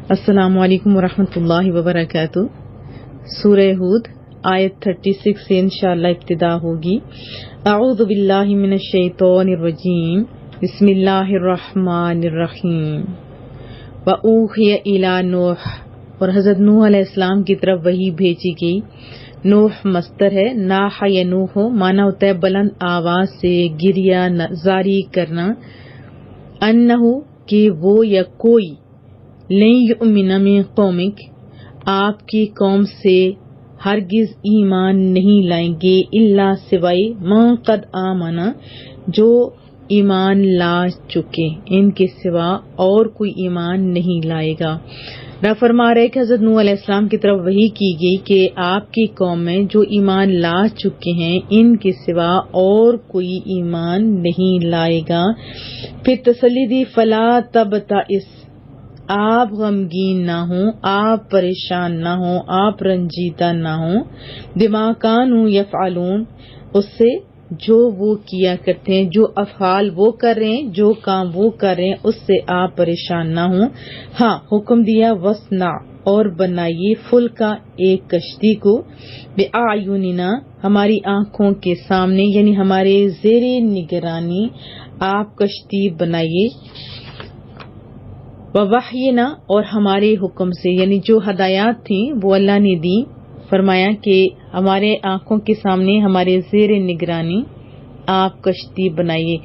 السلام علیکم ورحمۃ اللہ وبرکاتہ۔ سورہ ہود آیت 36 سے انشاءاللہ ابتدا ہوگی۔ اعوذ باللہ من الشیطان الرجیم، بسم اللہ الرحمن الرحیم۔ وَأُوحِيَ إِلَى نوح، اور حضرت نوح علیہ السلام کی طرف وحی بھیجی گئی۔ نوح مصدر ہے، ناح ینوح معنی ہوتا ہے بلند آواز سے گریہ زاری کرنا، انہو کہ وہ یا کوئی، لن یؤمن من قومک آپ کی قوم سے ہرگز ایمان نہیں لائیں گے، الا سوائے من قد آمنا جو ایمان لا چکے، ان کے سوا اور کوئی ایمان نہیں لائے گا۔ رب فرما رہے کہ حضرت نوح علیہ السلام کی طرف وحی کی گئی کہ آپ کی قوم میں جو ایمان لا چکے ہیں ان کے سوا اور کوئی ایمان نہیں لائے گا۔ پھر تسلی دی، فلا تبتئس آپ غمگین نہ ہوں، آپ پریشان نہ ہوں، آپ رنجیدہ نہ ہوں، بما کانوا یفعلون اس سے جو وہ کیا کرتے ہیں، جو افعال وہ کر رہے ہیں، جو کام وہ کر رہے ہیں، اس سے آپ پریشان نہ ہوں۔ ہاں حکم دیا وصنع اور بنائیے فلکا ایک کشتی کو، بِأَعْيُنِنَا ہماری آنکھوں کے سامنے، یعنی ہمارے زیر نگرانی آپ کشتی بنائیے، وَوَحْيِنَا اور ہمارے حکم سے، یعنی جو ہدایات تھیں وہ اللہ نے دی، فرمایا کہ ہمارے آنکھوں کے سامنے ہمارے زیر نگرانی آپ کشتی بنائیے۔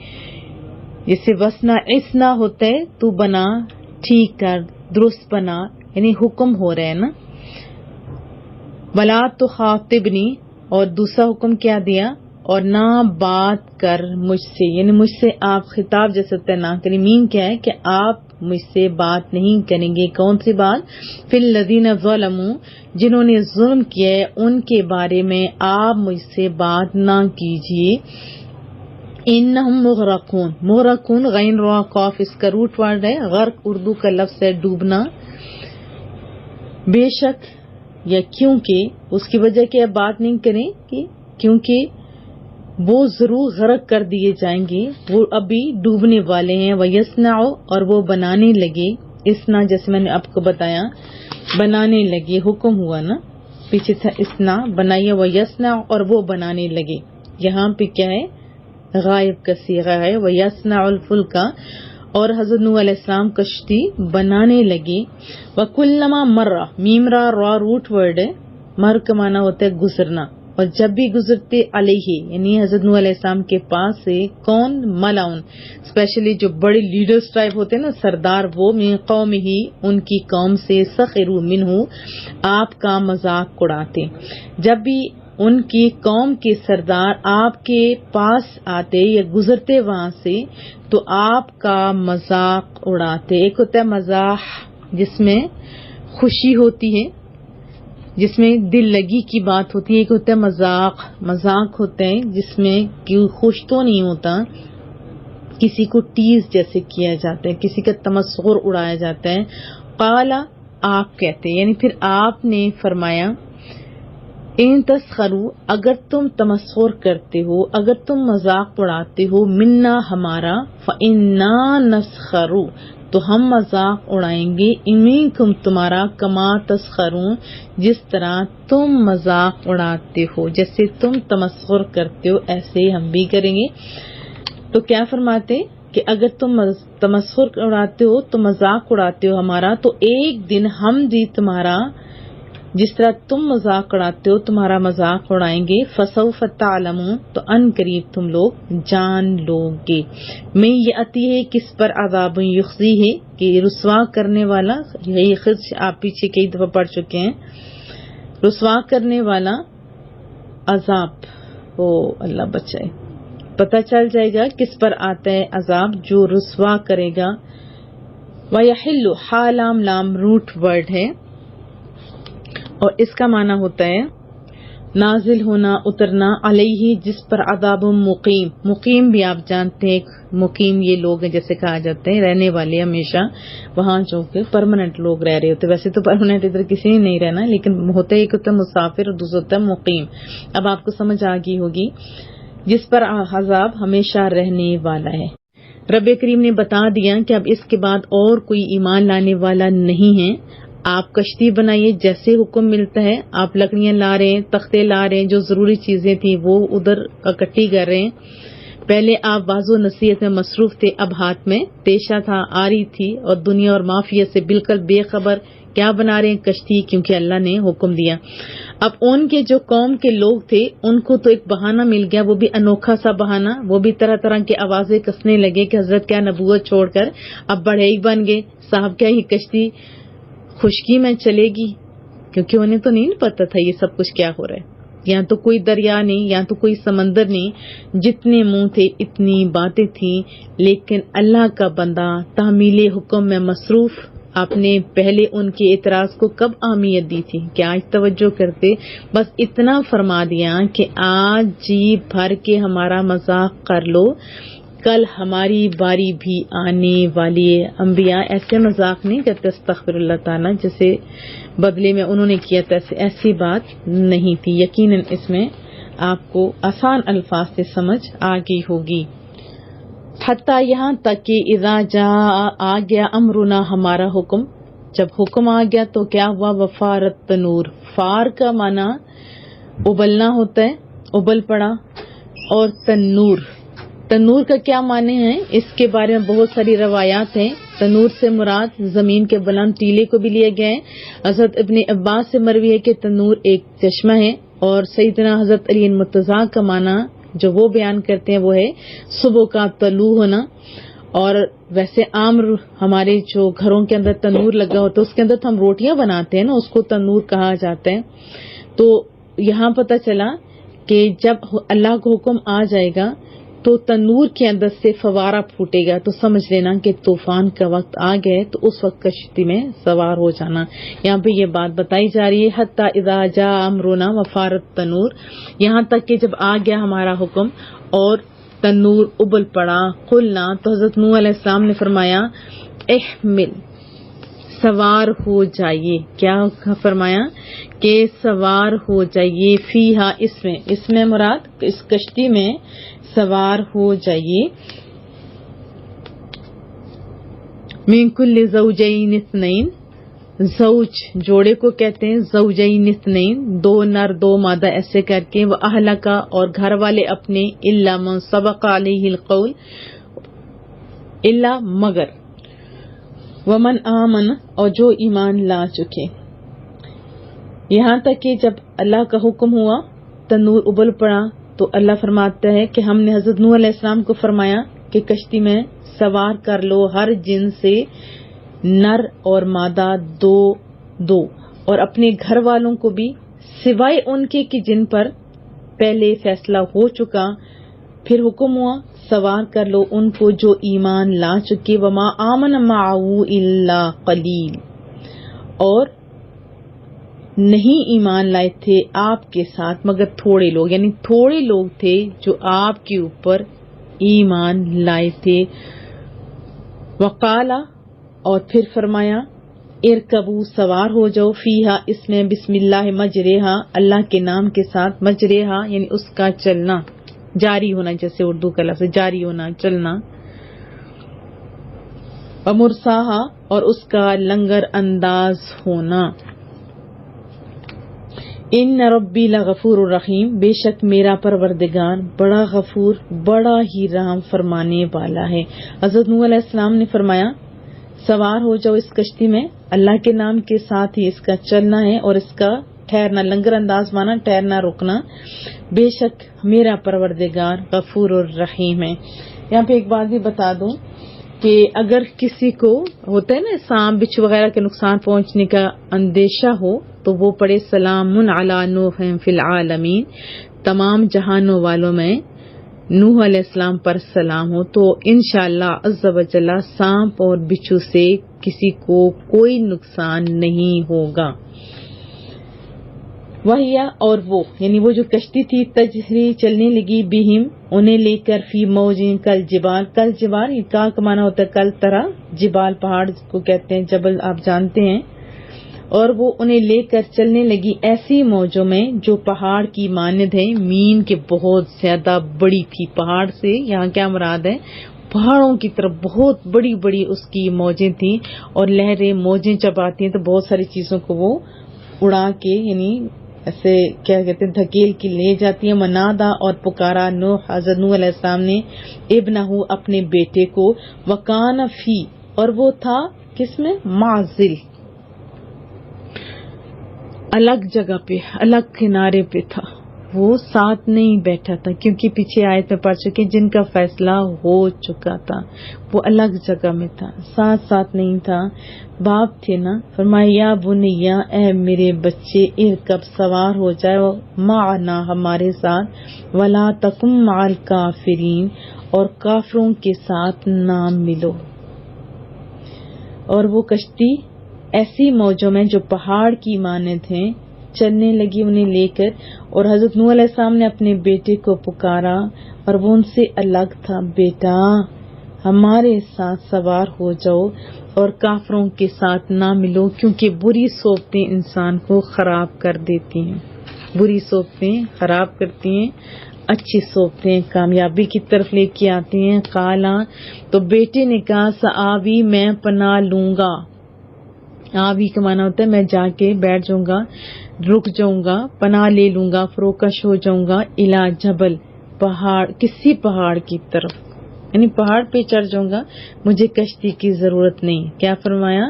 جیسے وسنا اسنا ہوتا ہے تو بنا، ٹھیک کر، درست بنا، یعنی حکم ہو رہا ہے نا۔ وَلَا تُخَاطِبْنِی اور دوسرا حکم کیا دیا، اور نہ بات کر مجھ سے، یعنی مجھ سے آپ خطاب جیسے ہوتا ہے نہ کریں، مین کیا ہے کہ آپ مجھ سے بات نہیں کریں گے۔ کون سی بات؟ فی الذین ظلموا جنہوں نے ظلم کیا ہے ان کے بارے میں آپ مجھ سے بات نہ کیجیے۔ انہم مغرقون، مغرقون غین را قاف اس کا روٹ ورڈ ہے، غرق اردو کا لفظ ہے ڈوبنا۔ بے شک یا کیونکہ اس کی وجہ کہ آپ بات نہیں کریں کہ کیونکہ وہ ضرور غرق کر دیے جائیں گے، وہ ابھی ڈوبنے والے ہیں۔ وَيَصْنَعُ اور وہ بنانے لگے، اسنا جیسے میں نے آپ کو بتایا بنانے لگے، حکم ہوا نا، پیچھے تھا اسنا بنائیے، وَيَصْنَعُ اور وہ بنانے لگے، یہاں پہ کیا ہے غائب کا صیغہ ہے، وَيَصْنَعُ الْفُلْكَ اور حضرت نوح علیہ السلام کشتی بنانے لگے۔ وَكُلَّمَا مَرَّ میم را را روٹ ورڈ ہے، مر کا معنی ہوتا ہے گزرنا، اور جب بھی گزرتے علیہ یعنی حضرت نوح علیہ السلام کے پاس سے کون، ملاؤن اسپیشلی جو بڑے لیڈرز ٹائپ ہوتے ہیں نا، سردار، وہ من قوم ہی ان کی قوم سے، سخروا منہ آپ کا مذاق اڑاتے۔ جب بھی ان کی قوم کے سردار آپ کے پاس آتے یا گزرتے وہاں سے تو آپ کا مذاق اڑاتے۔ ایک ہوتا ہے مزاح جس میں خوشی ہوتی ہے، جس میں دل لگی کی بات ہوتی ہے، ایک ہوتا ہے مذاق، مذاق ہوتا ہے جس میں خوش تو نہیں ہوتا، کسی کو ٹیز جیسے کیا جاتا ہے، کسی کا تمسخر اڑایا جاتا ہے۔ قال آپ کہتے ہیں، یعنی پھر آپ نے فرمایا، ان تسخروا اگر تم تمسخر کرتے ہو، اگر تم مذاق اڑاتے ہو، منا ہمارا، فإنا نسخر تو ہم مذاق اڑائیں گے، منکم تمہارا، کما تسخرون جس طرح تم مذاق اڑاتے ہو، جیسے تم تمسخر کرتے ہو ایسے ہم بھی کریں گے۔ تو کیا فرماتے کہ اگر تم تمسخر اڑاتے ہو تو مذاق اڑاتے ہو ہمارا، تو ایک دن ہم بھی تمہارا جس طرح تم مذاق اڑاتے ہو تمہارا مذاق اڑائیں گے۔ فسوف تعلمون تو ان قریب تم لوگ جان لو گے۔ میں یہ آتی ہے کس پر عذاب یخزی ہے کہ رسوا کرنے والا، یہ خود آپ پیچھے کئی دفعہ پڑھ چکے ہیں، رسوا کرنے والا عذاب، او اللہ بچائے، پتہ چل جائے گا کس پر آتا ہے عذاب جو رسوا کرے گا۔ وَيَحِلُّ حالام لام روٹ ورڈ ہے اور اس کا معنی ہوتا ہے نازل ہونا، اترنا، علیہ جس پر عذاب مقیم، مقیم بھی آپ جانتے ہیں، مقیم یہ لوگ ہیں جیسے کہا جاتا ہے رہنے والے، ہمیشہ وہاں جو کہ پرماننٹ لوگ رہ رہے ہوتے، ویسے تو پرماننٹ ادھر کسی نے نہیں رہنا، لیکن ہوتا ہے ایک ہوتا ہے مسافر اور دوسرا ہوتا ہے مقیم۔ اب آپ کو سمجھ آ گئی ہوگی، جس پر عذاب ہمیشہ رہنے والا ہے۔ رب کریم نے بتا دیا کہ اب اس کے بعد اور کوئی ایمان لانے والا نہیں ہے. آپ کشتی بنائیے جیسے حکم ملتا ہے. آپ لکڑیاں لا رہے ہیں, تختے لا رہے ہیں, جو ضروری چیزیں تھیں وہ ادھر اکٹھی کر رہے ہیں. پہلے آپ واض و نصیحت میں مصروف تھے, اب ہاتھ میں تیشہ تھا, آ رہی تھی, اور دنیا اور مافیہ سے بالکل بے خبر. کیا بنا رہے ہیں؟ کشتی, کیونکہ اللہ نے حکم دیا. اب ان کے جو قوم کے لوگ تھے ان کو تو ایک بہانہ مل گیا, وہ بھی انوکھا سا بہانہ. وہ بھی طرح طرح کی آوازیں کسنے لگے کہ حضرت کیا نبوت چھوڑ کر اب بڑھے ہی بن گئے. صاحب کیا یہ کشتی خشکی میں چلے گی؟ کیونکہ انہیں تو نہیں پتا تھا یہ سب کچھ کیا ہو رہا ہے. یہاں تو کوئی دریا نہیں, یہاں تو کوئی سمندر نہیں. جتنے منہ تھے اتنی باتیں تھیں, لیکن اللہ کا بندہ تعمیل حکم میں مصروف. آپ نے پہلے ان کے اعتراض کو کب اہمیت دی تھی کہ آج توجہ کرتے؟ بس اتنا فرما دیا کہ آج جی بھر کے ہمارا مذاق کر لو, کل ہماری باری بھی آنے والی ہے. انبیاء ایسے مذاق نہیں کرتے استغفر اللہ تعالیٰ جیسے بدلے میں انہوں نے کیا تھا, ایسی بات نہیں تھی. یقیناً اس میں آپ کو آسان الفاظ سے سمجھ آ گئی ہوگی. حتیٰ یہاں تک کہ اذا جاء آ گیا امرنا ہمارا حکم. جب حکم آ گیا تو کیا ہوا؟ وفارت تنور. فار کا معنی ابلنا ہوتا ہے, ابل پڑا. اور تنور کا کیا معنی ہے؟ اس کے بارے میں بہت ساری روایات ہیں. تنور سے مراد زمین کے بلند ٹیلے کو بھی لیا گیا ہے. حضرت ابن عباس سے مروی ہے کہ تنور ایک چشمہ ہے. اور سیدنا حضرت علی مرتضیٰ کا معنی جو وہ بیان کرتے ہیں وہ ہے صبح کا طلوع ہونا. اور ویسے عام ہمارے جو گھروں کے اندر تنور لگا ہوتا ہے اس کے اندر تو ہم روٹیاں بناتے ہیں نا, اس کو تنور کہا جاتا ہے. تو یہاں پتہ چلا کہ جب اللہ کا حکم آ جائے گا تو تنور کے اندر سے فوارہ پھوٹے گا, تو سمجھ لینا کہ طوفان کا وقت آ گئے, تو اس وقت کشتی میں سوار ہو جانا. یہاں پہ یہ بات بتائی جا رہی ہے حتی اذا جاء امرنا وفارت تنور, یہاں تک کہ جب آ گیا ہمارا حکم اور تنور ابل پڑا. قلنا, تو حضرت نوح علیہ السلام نے فرمایا احمل, سوار ہو جائیے. کیا فرمایا؟ کہ سوار ہو جائیے. فیہا, اس میں مراد اس کشتی میں سوار ہو جائیے. من کل زوجین اثنین, زوج جوڑے کو کہتے ہیں, زوجین اثنین دو نر دو مادہ ایسے کر کے. وہ اہلکا, اور گھر والے اپنے, الا من سبق علیہ القول, الا مگر, ومن آمن, اور جو ایمان لا چکے. یہاں تک کہ جب اللہ کا حکم ہوا تنور ابل پڑا تو اللہ فرماتا ہے کہ ہم نے حضرت نوح علیہ السلام کو فرمایا کہ کشتی میں سوار کر لو ہر جن سے نر اور مادہ دو دو, اور اپنے گھر والوں کو بھی سوائے ان کے کہ جن پر پہلے فیصلہ ہو چکا. پھر حکم ہوا سوار کر لو ان کو جو ایمان لا چکے. وما آمن معه الا قلیل, اور نہیں ایمان لائے تھے آپ کے ساتھ مگر تھوڑے لوگ, یعنی تھوڑے لوگ تھے جو آپ کے اوپر ایمان لائے تھے. وقالا, اور پھر فرمایا ارکبو, سوار ہو جاؤ. فیہا, اس میں بسم اللہ مجریہا, اللہ کے نام کے ساتھ. مجریہا یعنی اس کا چلنا, جاری ہونا, جیسے اردو کا لفظ جاری ہونا, چلنا. ومرساہا, اور اس کا لنگر انداز ہونا. ان ربی لغفور الرحیم, بے شک میرا پروردگار بڑا غفور بڑا ہی رحم فرمانے والا ہے. حضرت نوح علیہ السلام نے فرمایا سوار ہو جاؤ اس کشتی میں, اللہ کے نام کے ساتھ ہی اس کا چلنا ہے اور اس کا ٹھہرنا, لنگر انداز مانا ٹھہرنا رکنا. بے شک میرا پروردگار غفور الرحیم ہے. یہاں پہ ایک بات بھی بتا دوں کہ اگر کسی کو ہوتا ہے نا سانپ بچھو وغیرہ کے نقصان پہنچنے کا اندیشہ ہو تو وہ پڑھے سلام علی نوح فی العالمین, تمام جہانوں والوں میں نوح علیہ السلام پر سلام ہو. تو انشاءاللہ عز و جل سانپ اور بچھو سے کسی کو کوئی نقصان نہیں ہوگا. وہیا, اور وہ یعنی وہ جو کشتی تھی, تجری چلنے لگی, بہم انہیں لے کر, فی موجین کل جبال. کل جبال یہ کا معنی ہوتا ہے کل طرح, جبال پہاڑ کو کہتے ہیں, جبل آپ جانتے ہیں. اور وہ انہیں لے کر چلنے لگی ایسی موجوں میں جو پہاڑ کی مانند ہے, مین کے بہت زیادہ بڑی تھی. پہاڑ سے یہاں کیا مراد ہے؟ پہاڑوں کی طرف بہت بڑی بڑی اس کی موجیں تھیں، اور لہریں موجیں جب آتی ہیں تو بہت ساری چیزوں کو وہ اڑا کے یعنی ایسے کیا کہتے ہیں دھکیل کے لے جاتی ہیں. منادا اور پکارا نوح، حضرت نوح علیہ السلام نے ابنہ اپنے بیٹے کو، وکان فی اور وہ تھا کس میں، معزل، الگ جگہ پہ، الگ کنارے پہ تھا، وہ ساتھ نہیں بیٹھا تھا، کیونکہ پیچھے آیت میں پڑھ چکے جن کا فیصلہ ہو چکا تھا، وہ الگ جگہ میں تھا، ساتھ نہیں تھا. باپ تھے نا، فرمایا یا بنیا اے میرے بچے، ارکب سوار ہو جائے، معنا ہمارے ساتھ، ولا تکم مع الکافرین اور کافروں کے ساتھ نہ ملو. اور وہ کشتی ایسی موجوں میں جو پہاڑ کی مانند ہیں چلنے لگی انہیں لے کر، اور حضرت نوح علیہ السلام نے اپنے بیٹے کو پکارا اور وہ ان سے الگ تھا، بیٹا ہمارے ساتھ سوار ہو جاؤ اور کافروں کے ساتھ نہ ملو، کیونکہ بری صحبتیں انسان کو خراب کر دیتی ہیں، بری صحبتیں خراب کرتی ہیں، اچھی صحبتیں کامیابی کی طرف لے کے آتی ہیں. قالا تو بیٹے نے کہا سآوی میں پناہ لوں گا، آوی کا معنی ہوتا ہے میں جا کے بیٹھ جاؤں گا، رک جاؤں گا، پناہ لے لوں گا، فروکش ہو جاؤں گا، الا جبل پہاڑ، کسی پہاڑ کی طرف، یعنی پہاڑ پہ چڑھ جاؤں گا، مجھے کشتی کی ضرورت نہیں. کیا فرمایا،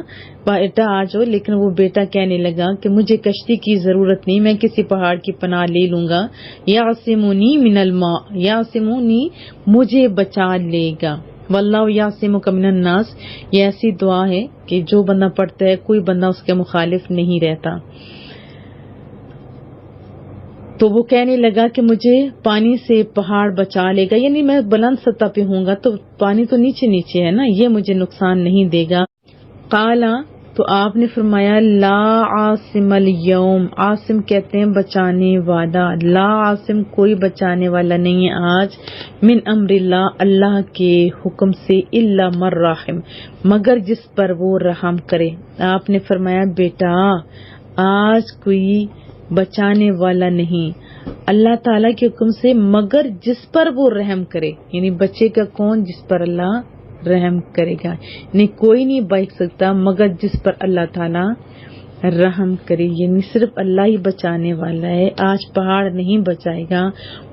بیٹا آ جاؤ، لیکن وہ بیٹا کہنے لگا کہ مجھے کشتی کی ضرورت نہیں، میں کسی پہاڑ کی پناہ لے لوں گا. یعصمنی من الماء، یعصمنی مجھے بچا لے گا، واللہ یعصمک من الناس، یہ ایسی دعا ہے کہ جو بندہ پڑھتا ہے کوئی بندہ اس کے مخالف نہیں رہتا. تو وہ کہنے لگا کہ مجھے پانی سے پہاڑ بچا لے گا، یعنی میں بلند سطح پہ ہوں گا تو پانی تو نیچے نیچے ہے نا، یہ مجھے نقصان نہیں دے گا. قالا تو آپ نے فرمایا لا عاصم اليوم، عاصم کہتے ہیں بچانے والا، لا عاصم کوئی بچانے والا نہیں ہے آج، من امر اللہ اللہ کے حکم سے، الا من رحم مگر جس پر وہ رحم کرے. آپ نے فرمایا بیٹا آج کوئی بچانے والا نہیں اللہ تعالیٰ کے حکم سے مگر جس پر وہ رحم کرے، یعنی بچے کا کون، جس پر اللہ رحم کرے گا، یعنی کوئی نہیں بچ سکتا مگر جس پر اللہ تعالیٰ رحم کرے، یعنی صرف اللہ ہی بچانے والا ہے، آج پہاڑ نہیں بچائے گا.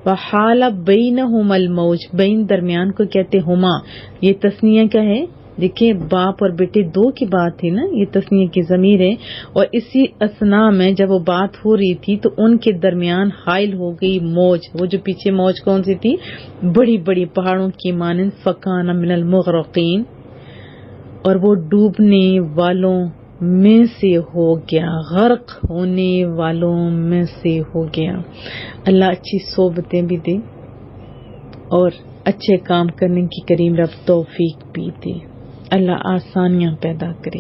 وحال بینہم الموج، بین درمیان کو کہتے ہما، یہ تثنیہ کا ہے، دیکھیں باپ اور بیٹے دو کی بات تھی نا، یہ تثنیہ کی ضمیر ہے، اور اسی اثنا میں جب وہ بات ہو رہی تھی تو ان کے درمیان حائل ہو گئی موج، وہ جو پیچھے موج کون سی تھی، بڑی بڑی پہاڑوں کی مانند، فکان من المغرقین اور وہ ڈوبنے والوں میں سے ہو گیا، غرق ہونے والوں میں سے ہو گیا. اللہ اچھی صحبتیں بھی دے اور اچھے کام کرنے کی کریم رب توفیق بھی دے. اللہ آسانیاں پیدا کرے.